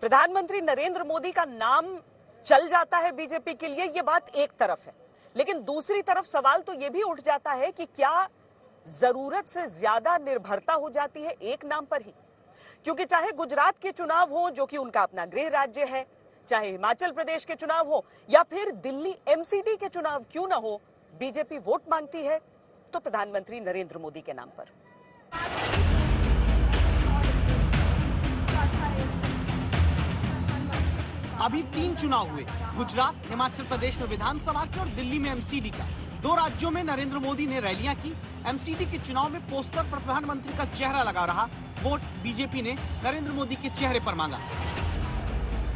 प्रधानमंत्री नरेंद्र मोदी का नाम चल जाता है बीजेपी के लिए, ये बात एक तरफ है, लेकिन दूसरी तरफ सवाल तो ये भी उठ जाता है कि क्या जरूरत से ज्यादा निर्भरता हो जाती है एक नाम पर ही? क्योंकि चाहे गुजरात के चुनाव हो जो कि उनका अपना गृह राज्य है, चाहे हिमाचल प्रदेश के चुनाव हो या फिर दिल्ली एमसीडी के चुनाव क्यों ना हो, बीजेपी वोट मांगती है तो प्रधानमंत्री नरेंद्र मोदी के नाम पर। अभी 3 चुनाव हुए, गुजरात, हिमाचल प्रदेश में विधानसभा के और दिल्ली में एमसीडी का। 2 राज्यों में नरेंद्र मोदी ने रैलियां की। एमसीडी के चुनाव में पोस्टर पर प्रधानमंत्री का चेहरा लगा रहा, वोट बीजेपी ने नरेंद्र मोदी के चेहरे पर मांगा।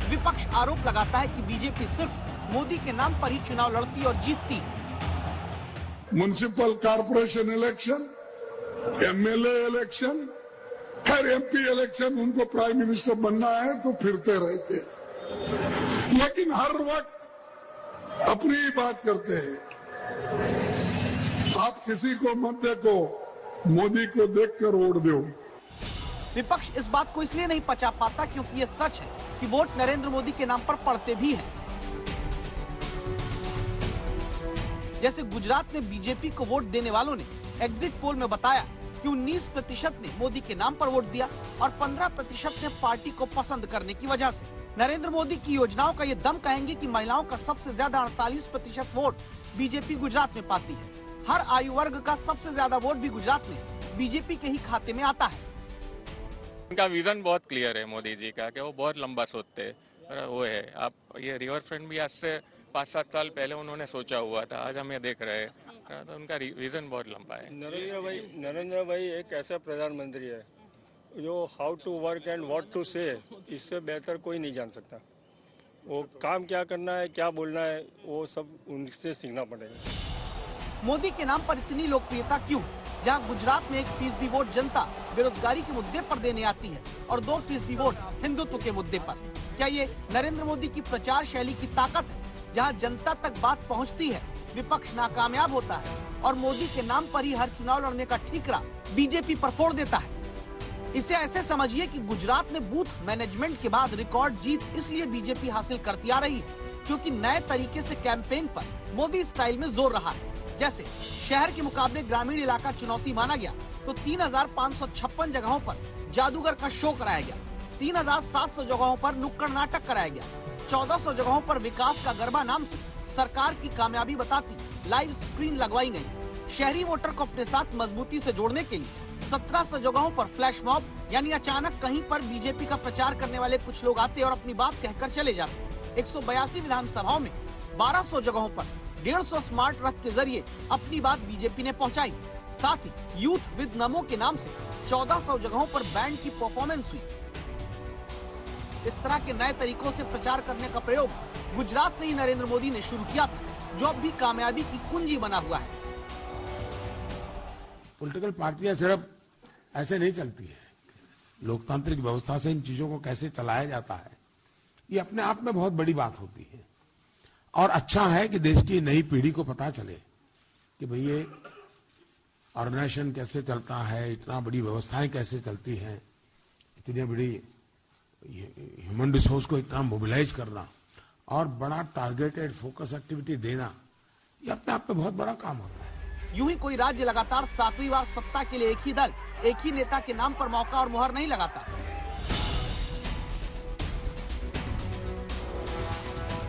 विपक्ष आरोप लगाता है कि बीजेपी सिर्फ मोदी के नाम पर ही चुनाव लड़ती और जीतती। Municipal corporation election, MLA election, हर एमपी इलेक्शन उनको प्राइम मिनिस्टर बनना है तो फिरते रहते हैं, लेकिन हर वक्त अपनी ही बात करते हैं। आप किसी को मत देखो, मोदी को देखकर वोट दो। विपक्ष इस बात को इसलिए नहीं पचा पाता क्योंकि ये सच है कि वोट नरेंद्र मोदी के नाम पर पड़ते भी हैं। जैसे गुजरात में बीजेपी को वोट देने वालों ने एग्जिट पोल में बताया कि 19% ने मोदी के नाम पर वोट दिया और 15% ने पार्टी को पसंद करने की वजह से। नरेंद्र मोदी की योजनाओं का ये दम कहेंगे कि महिलाओं का सबसे ज्यादा 48% वोट बीजेपी गुजरात में पाती है। हर आयु वर्ग का सबसे ज्यादा वोट भी गुजरात में बीजेपी के ही खाते में आता है। उनका विजन बहुत क्लियर है मोदी जी का, कि वो बहुत लंबा सोचते हैं। वो है, आप ये रिवर फ्रंट भी आज से 5-7 साल पहले उन्होंने सोचा हुआ था, आज हम ये देख रहे हैं, तो उनका विजन बहुत लंबा है। नरेंद्र भाई एक ऐसा प्रधानमंत्री है जो how to work and what to say, इससे बेहतर कोई नहीं जान सकता। वो काम क्या करना है, क्या बोलना है, वो सब उनसे सीखना पड़ेगा। मोदी के नाम पर इतनी लोकप्रियता क्यों? जहां गुजरात में 1% वोट जनता बेरोजगारी के मुद्दे पर देने आती है और 2% वोट हिंदुत्व के मुद्दे पर। क्या ये नरेंद्र मोदी की प्रचार शैली की ताकत है? जहां जनता तक बात पहुंचती है, विपक्ष नाकामयाब होता है और मोदी के नाम पर ही हर चुनाव लड़ने का ठीकरा बीजेपी पर फोड़ देता है। इसे ऐसे समझिए कि गुजरात में बूथ मैनेजमेंट के बाद रिकॉर्ड जीत इसलिए बीजेपी हासिल करती आ रही है क्योंकि नए तरीके से कैंपेन पर मोदी स्टाइल में जोर रहा है। जैसे शहर के मुकाबले ग्रामीण इलाका चुनौती माना गया तो 3556 जगहों पर जादूगर का शो कराया गया, 3700 जगहों पर नुक्कड़ नाटक कराया गया, 1400 जगहों पर विकास का गरबा नाम से सरकार की कामयाबी बताती लाइव स्क्रीन लगवाई गई। शहरी वोटर को अपने साथ मजबूती से जोड़ने के लिए 1700 जगहों पर फ्लैश मॉब, यानी अचानक कहीं पर बीजेपी का प्रचार करने वाले कुछ लोग आते और अपनी बात कहकर चले जाते। 182 विधानसभाओं में 1200 जगहों पर 150 स्मार्ट रथ के जरिए अपनी बात बीजेपी ने पहुंचाई। साथ ही यूथ विद नमो के नाम से 1400 जगहों पर बैंड की परफॉर्मेंस हुई। इस तरह के नए तरीकों से प्रचार करने का प्रयोग गुजरात से ही नरेंद्र मोदी ने शुरू किया था, जो अब भी कामयाबी की कुंजी बना हुआ है। पॉलिटिकल पार्टियां सिर्फ ऐसे नहीं चलती है, लोकतांत्रिक व्यवस्था से इन चीजों को कैसे चलाया जाता है, ये अपने आप में बहुत बड़ी बात होती है। और अच्छा है कि देश की नई पीढ़ी को पता चले कि भाई ये ऑर्गेनाइजेशन कैसे चलता है, इतना बड़ी व्यवस्थाएं कैसे चलती हैं, इतनी बड़ी ह्यूमन रिसोर्स को इतना मोबिलाइज करना और बड़ा टारगेटेड फोकस एक्टिविटी देना, ये अपने आप में बहुत बड़ा काम होता है। यूं ही कोई राज्य लगातार 7वीं बार सत्ता के लिए एक ही दल, एक ही नेता के नाम पर मौका और मुहर नहीं लगाता।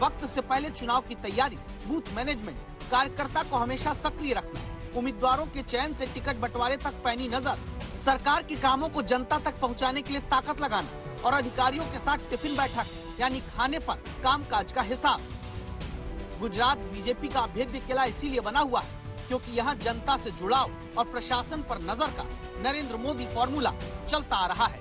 वक्त से पहले चुनाव की तैयारी, बूथ मैनेजमेंट, कार्यकर्ता को हमेशा सक्रिय रखना, उम्मीदवारों के चयन से टिकट बंटवारे तक पैनी नजर, सरकार के कामों को जनता तक पहुंचाने के लिए ताकत लगाना और अधिकारियों के साथ टिफिन बैठक यानी खाने पर कामकाज का हिसाब। गुजरात बीजेपी का अभेद्य किला इसीलिए बना हुआ है क्योंकि यहाँ जनता से जुड़ाव और प्रशासन पर नजर का नरेंद्र मोदी फॉर्मूला चलता आ रहा है।